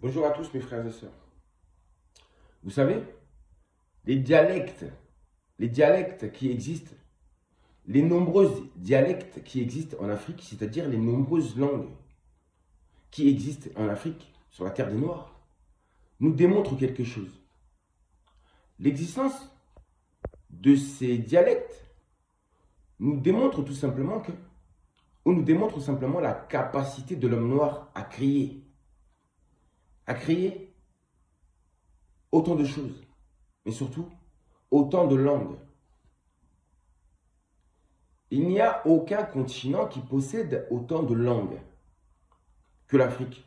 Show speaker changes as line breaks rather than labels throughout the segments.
Bonjour à tous mes frères et sœurs. Vous savez, les dialectes qui existent, les nombreux dialectes qui existent en Afrique, c'est-à-dire les nombreuses langues qui existent en Afrique, sur la terre des Noirs, nous démontrent quelque chose. L'existence de ces dialectes nous démontre tout simplement que, ou nous démontre simplement la capacité de l'homme noir à créer autant de choses, mais surtout autant de langues. Il n'y a aucun continent qui possède autant de langues que l'Afrique,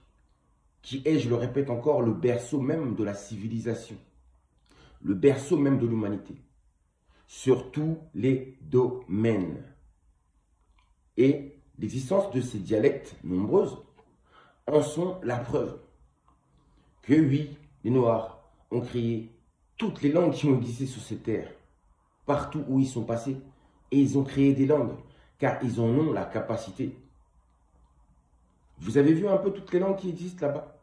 qui est, je le répète encore, le berceau même de la civilisation, le berceau même de l'humanité, sur tous les domaines. Et l'existence de ces dialectes nombreuses en sont la preuve que oui, les Noirs ont créé toutes les langues qui ont existé sur cette terre, partout où ils sont passés, et ils ont créé des langues, car ils en ont la capacité. Vous avez vu un peu toutes les langues qui existent là-bas?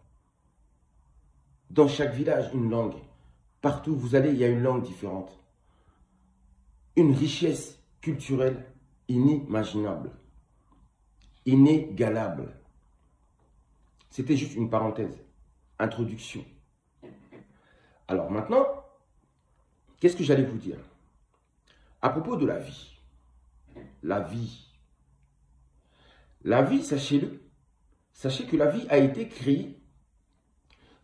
Dans chaque village, une langue. Partout où vous allez, il y a une langue différente. Une richesse culturelle inimaginable, inégalable. C'était juste une parenthèse, introduction. Alors maintenant, qu'est-ce que j'allais vous dire? À propos de la vie. La vie, sachez-le, sachez que la vie a été créée,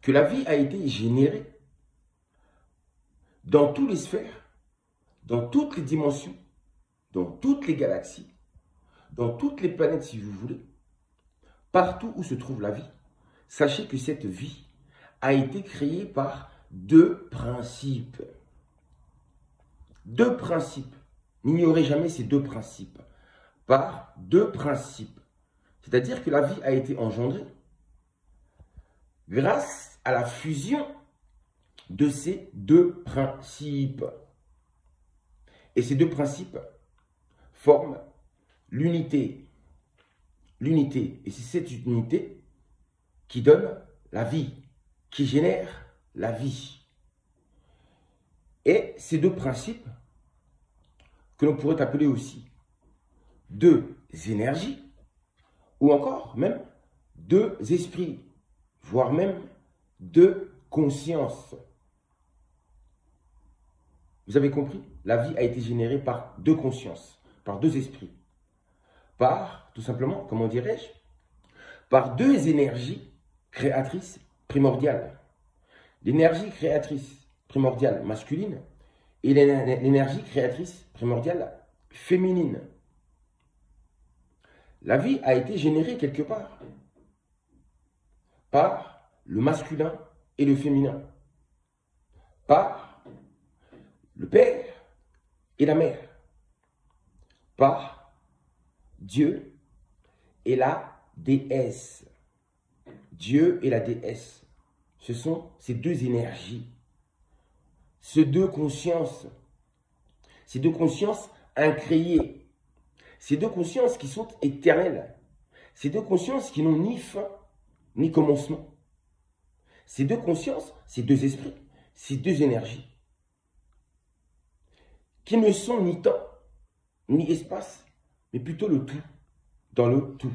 que la vie a été générée dans toutes les sphères, dans toutes les dimensions, dans toutes les galaxies, dans toutes les planètes si vous voulez, partout où se trouve la vie. Sachez que cette vie a été créée par deux principes. Deux principes. N'ignorez jamais ces deux principes. Par deux principes. C'est-à-dire que la vie a été engendrée grâce à la fusion de ces deux principes. Et ces deux principes forment l'unité. L'unité. Et c'est cette unité qui donne la vie, qui génère la vie. Et ces deux principes, que l'on pourrait appeler aussi deux énergies, ou encore même deux esprits, voire même deux consciences. Vous avez compris? La vie a été générée par deux consciences, par deux esprits, par, tout simplement, comment dirais-je, par deux énergies créatrices primordiales. L'énergie créatrice primordiale masculine et l'énergie créatrice primordiale féminine. La vie a été générée quelque part par le masculin et le féminin, par le père et la mère, par Dieu et la déesse. Dieu et la déesse, ce sont ces deux énergies, ces deux consciences incréées, ces deux consciences qui sont éternelles, ces deux consciences qui n'ont ni fin ni commencement, ces deux consciences, ces deux esprits, ces deux énergies, qui ne sont ni temps ni espace, mais plutôt le tout, dans le tout.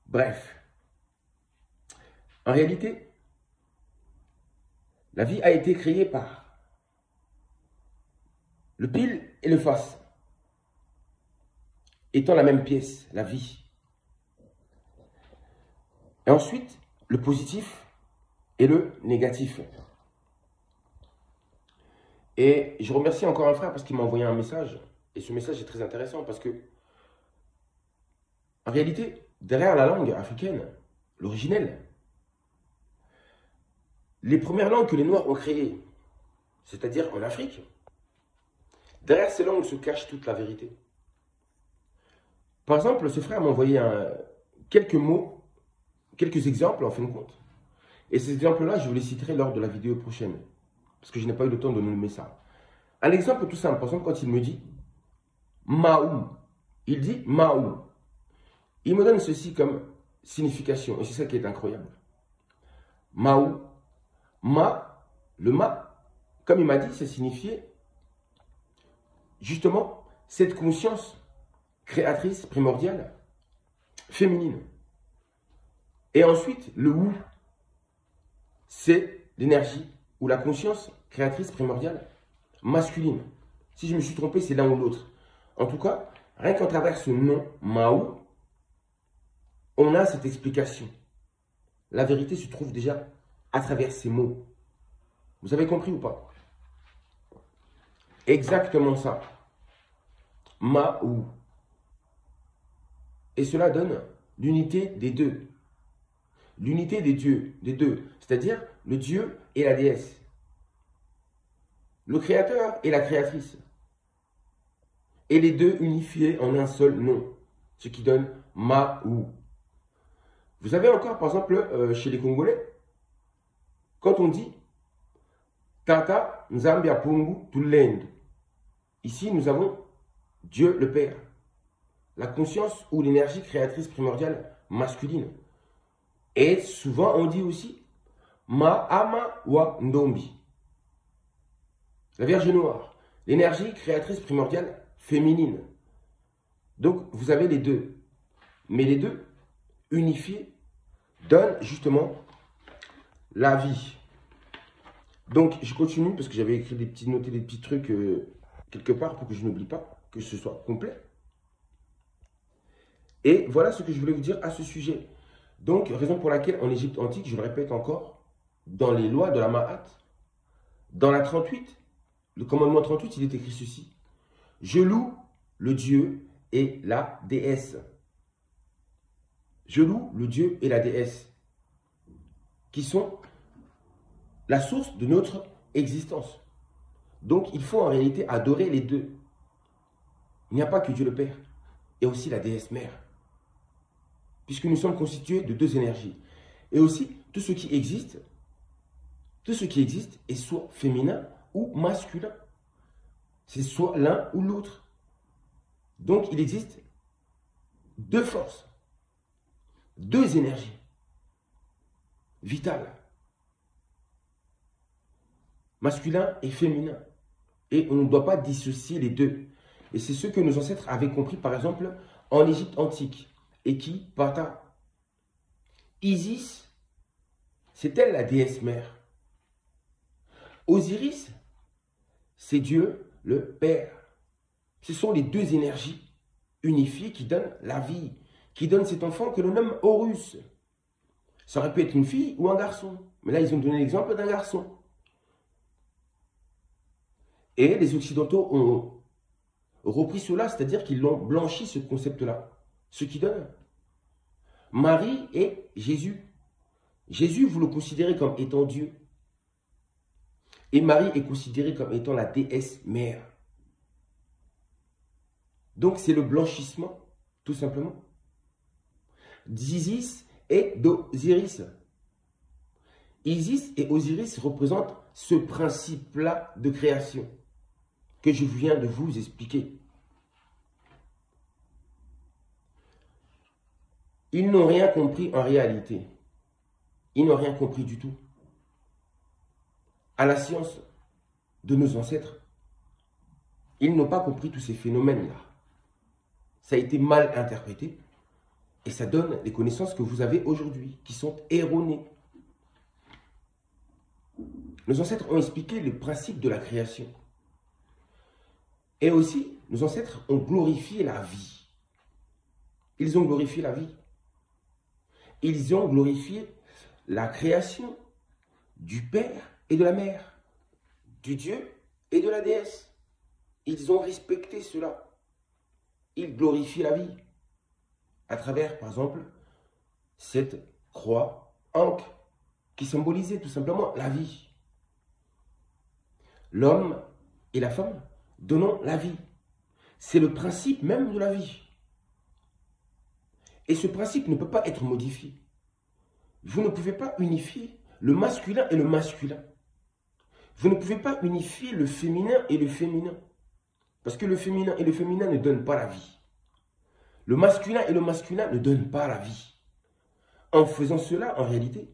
Bref, en réalité, la vie a été créée par le pile et le face, étant la même pièce, la vie. Et ensuite, le positif et le négatif. Et je remercie encore un frère parce qu'il m'a envoyé un message. Et ce message est très intéressant parce que, en réalité, derrière la langue africaine, l'originelle, les premières langues que les Noirs ont créées, c'est-à-dire en Afrique, derrière ces langues se cache toute la vérité. Par exemple, ce frère m'a envoyé quelques mots, quelques exemples en fin de compte. Et ces exemples-là, je vous les citerai lors de la vidéo prochaine. Parce que je n'ai pas eu le temps de nommer ça. Un exemple tout simple, par exemple, quand il me dit Maou, il dit Maou. Il me donne ceci comme signification. Et c'est ça qui est incroyable. Maou, le ma, comme il m'a dit, ça signifiait justement cette conscience créatrice primordiale, féminine. Et ensuite, le ou, c'est l'énergie ou la conscience créatrice primordiale masculine. Si je me suis trompé, c'est l'un ou l'autre. En tout cas, rien qu'à travers ce nom, Maou, on a cette explication. La vérité se trouve déjà à travers ces mots. Vous avez compris ou pas? Exactement ça. Maou. Et cela donne l'unité des deux. L'unité des dieux, des deux. C'est-à-dire le Dieu et la déesse. Le créateur et la créatrice. Et les deux unifiés en un seul nom. Ce qui donne Maou. Vous avez encore, par exemple, chez les Congolais, quand on dit Tata Nzambia Pungu Tulendo. Ici, nous avons Dieu le Père. La conscience ou l'énergie créatrice primordiale masculine. Et souvent, on dit aussi Mahama wa Ndombi. La Vierge Noire. L'énergie créatrice primordiale féminine. Donc, vous avez les deux. Mais les deux, unifiés, donnent justement la vie. Donc, je continue parce que j'avais écrit noté des petits trucs quelque part pour que je n'oublie pas, que ce soit complet. Et voilà ce que je voulais vous dire à ce sujet. Donc, raison pour laquelle en Égypte antique, je le répète encore, dans les lois de la Ma'at, dans la 38, le commandement 38, il est écrit ceci. Je loue le Dieu et la déesse. Je loue le Dieu et la déesse, qui sont la source de notre existence. Donc, il faut en réalité adorer les deux. Il n'y a pas que Dieu le Père, et aussi la déesse mère. Puisque nous sommes constitués de deux énergies. Et aussi, tout ce qui existe est soit féminin ou masculin. C'est soit l'un ou l'autre. Donc, il existe deux forces, deux énergies vitales, masculin et féminin. Et on ne doit pas dissocier les deux. Et c'est ce que nos ancêtres avaient compris, par exemple, en Égypte antique. Et qui, Pata. Isis, c'est elle la déesse mère. Osiris, c'est Dieu le Père. Ce sont les deux énergies unifiées qui donnent la vie, qui donnent cet enfant que l'on nomme Horus. Ça aurait pu être une fille ou un garçon. Mais là, ils ont donné l'exemple d'un garçon. Et les Occidentaux ont repris cela, c'est-à-dire qu'ils l'ont blanchi, ce concept-là. Ce qui donne Marie et Jésus. Jésus, vous le considérez comme étant Dieu. Et Marie est considérée comme étant la déesse mère. Donc, c'est le blanchissement, tout simplement, d'Isis et d'Osiris. Isis et Osiris représentent ce principe-là de création que je viens de vous expliquer. Ils n'ont rien compris en réalité. Ils n'ont rien compris du tout. À la science de nos ancêtres, ils n'ont pas compris tous ces phénomènes-là. Ça a été mal interprété et ça donne les connaissances que vous avez aujourd'hui, qui sont erronées. Nos ancêtres ont expliqué le principe de la création. Et aussi, nos ancêtres ont glorifié la vie. Ils ont glorifié la vie. Ils ont glorifié la création du Père et de la Mère, du Dieu et de la déesse. Ils ont respecté cela. Ils glorifient la vie à travers, par exemple, cette croix ankh qui symbolisait tout simplement la vie. L'homme et la femme donnant la vie. C'est le principe même de la vie. Et ce principe ne peut pas être modifié. Vous ne pouvez pas unifier le masculin et le masculin. Vous ne pouvez pas unifier le féminin et le féminin. Parce que le féminin et le féminin ne donnent pas la vie. Le masculin et le masculin ne donnent pas la vie. En faisant cela, en réalité,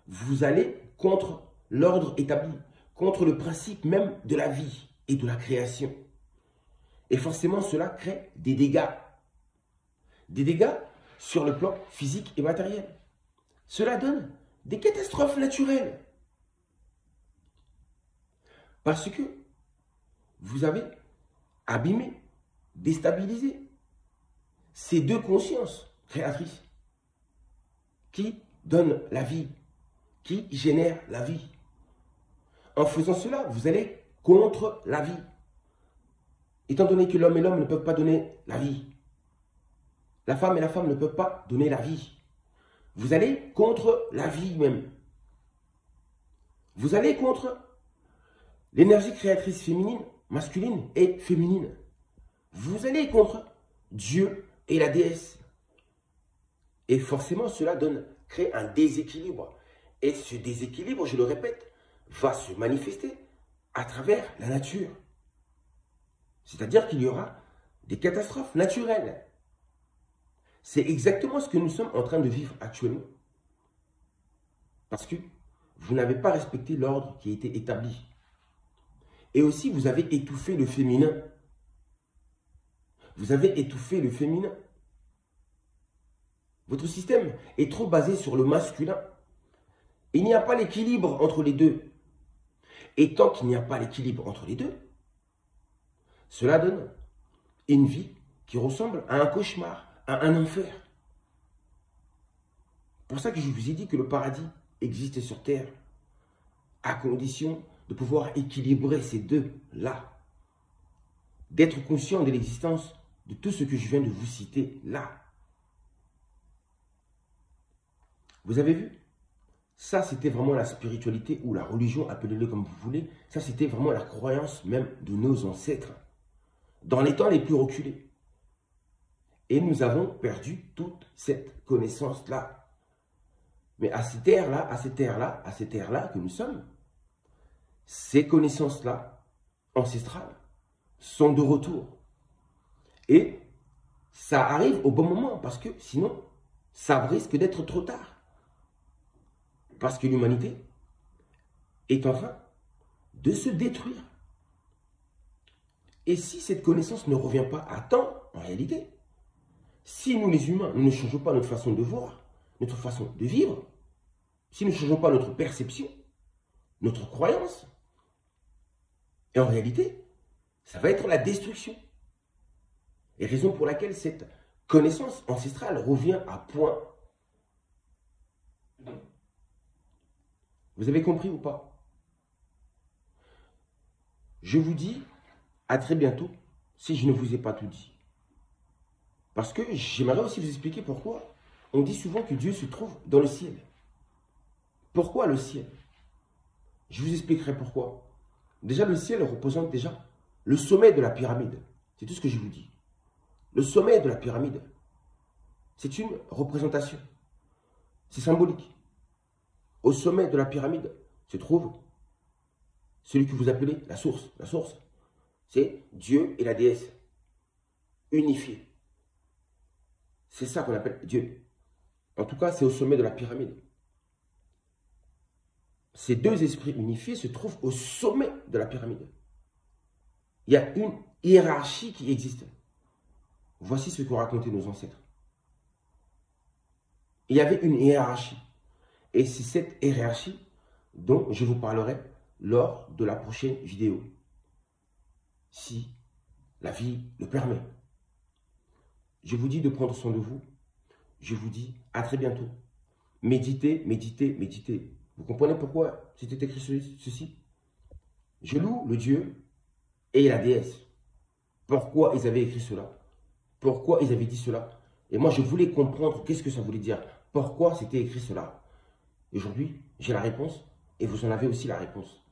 vous allez contre l'ordre établi, contre le principe même de la vie et de la création. Et forcément, cela crée des dégâts. Des dégâts sur le plan physique et matériel. Cela donne des catastrophes naturelles. Parce que vous avez abîmé, déstabilisé ces deux consciences créatrices qui donnent la vie, qui génèrent la vie. En faisant cela, vous allez contre la vie. Étant donné que l'homme et l'homme ne peuvent pas donner la vie, la femme et la femme ne peuvent pas donner la vie, vous allez contre la vie même. Vous allez contre l'énergie créatrice féminine, masculine et féminine. Vous allez contre Dieu et la déesse. Et forcément, cela crée un déséquilibre. Et ce déséquilibre, je le répète, va se manifester à travers la nature. C'est-à-dire qu'il y aura des catastrophes naturelles. C'est exactement ce que nous sommes en train de vivre actuellement. Parce que vous n'avez pas respecté l'ordre qui a été établi. Et aussi, vous avez étouffé le féminin. Vous avez étouffé le féminin. Votre système est trop basé sur le masculin. Il n'y a pas l'équilibre entre les deux. Et tant qu'il n'y a pas l'équilibre entre les deux, cela donne une vie qui ressemble à un cauchemar, à un enfer. C'est pour ça que je vous ai dit que le paradis existe sur terre, à condition de pouvoir équilibrer ces deux-là. D'être conscient de l'existence de tout ce que je viens de vous citer là. Vous avez vu? Ça, c'était vraiment la spiritualité ou la religion, appelez-le comme vous voulez. Ça, c'était vraiment la croyance même de nos ancêtres, dans les temps les plus reculés. Et nous avons perdu toute cette connaissance-là. Mais à cette ère-là, que nous sommes, ces connaissances-là, ancestrales, sont de retour. Et ça arrive au bon moment, parce que sinon, ça risque d'être trop tard. Parce que l'humanité est en train de se détruire. Et si cette connaissance ne revient pas à temps, en réalité, si nous les humains, nous ne changeons pas notre façon de voir, notre façon de vivre, si nous ne changeons pas notre perception, notre croyance, et en réalité, ça va être la destruction. Et raison pour laquelle cette connaissance ancestrale revient à point. Vous avez compris ou pas? Je vous dis à très bientôt si je ne vous ai pas tout dit. Parce que j'aimerais aussi vous expliquer pourquoi on dit souvent que Dieu se trouve dans le ciel. Pourquoi le ciel? Je vous expliquerai pourquoi. Déjà, le ciel représente déjà le sommet de la pyramide. C'est tout ce que je vous dis. Le sommet de la pyramide, c'est une représentation. C'est symbolique. Au sommet de la pyramide se trouve celui que vous appelez la source. La source, c'est Dieu et la déesse unifiés. C'est ça qu'on appelle Dieu. En tout cas, c'est au sommet de la pyramide. Ces deux esprits unifiés se trouvent au sommet de la pyramide. Il y a une hiérarchie qui existe. Voici ce qu'ont raconté nos ancêtres. Il y avait une hiérarchie. Et c'est cette hiérarchie dont je vous parlerai lors de la prochaine vidéo. Si la vie le permet. Je vous dis de prendre soin de vous. Je vous dis à très bientôt. Méditez, méditez, méditez. Vous comprenez pourquoi c'était écrit ceci? Je loue le Dieu et la déesse. Pourquoi ils avaient écrit cela? Pourquoi ils avaient dit cela? Et moi, je voulais comprendre qu'est-ce que ça voulait dire. Pourquoi c'était écrit cela? Aujourd'hui, j'ai la réponse et vous en avez aussi la réponse.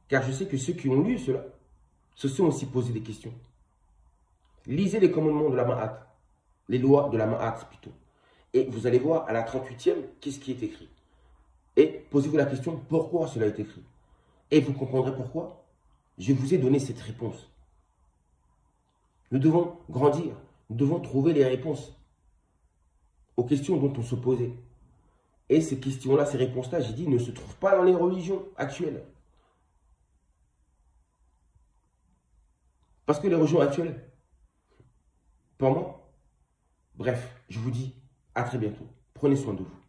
Car je sais que ceux qui ont lu cela se sont aussi posé des questions. Lisez les commandements de la Ma'at, les lois de la Ma'at plutôt. Et vous allez voir à la 38e qu'est-ce qui est écrit. Et posez-vous la question pourquoi cela est écrit. Et vous comprendrez pourquoi je vous ai donné cette réponse. Nous devons grandir, nous devons trouver les réponses aux questions dont on se posait. Et ces questions-là, ces réponses-là, j'ai dit, ne se trouvent pas dans les religions actuelles. Parce que les religions actuelles, pour moi, bref, je vous dis à très bientôt. Prenez soin de vous.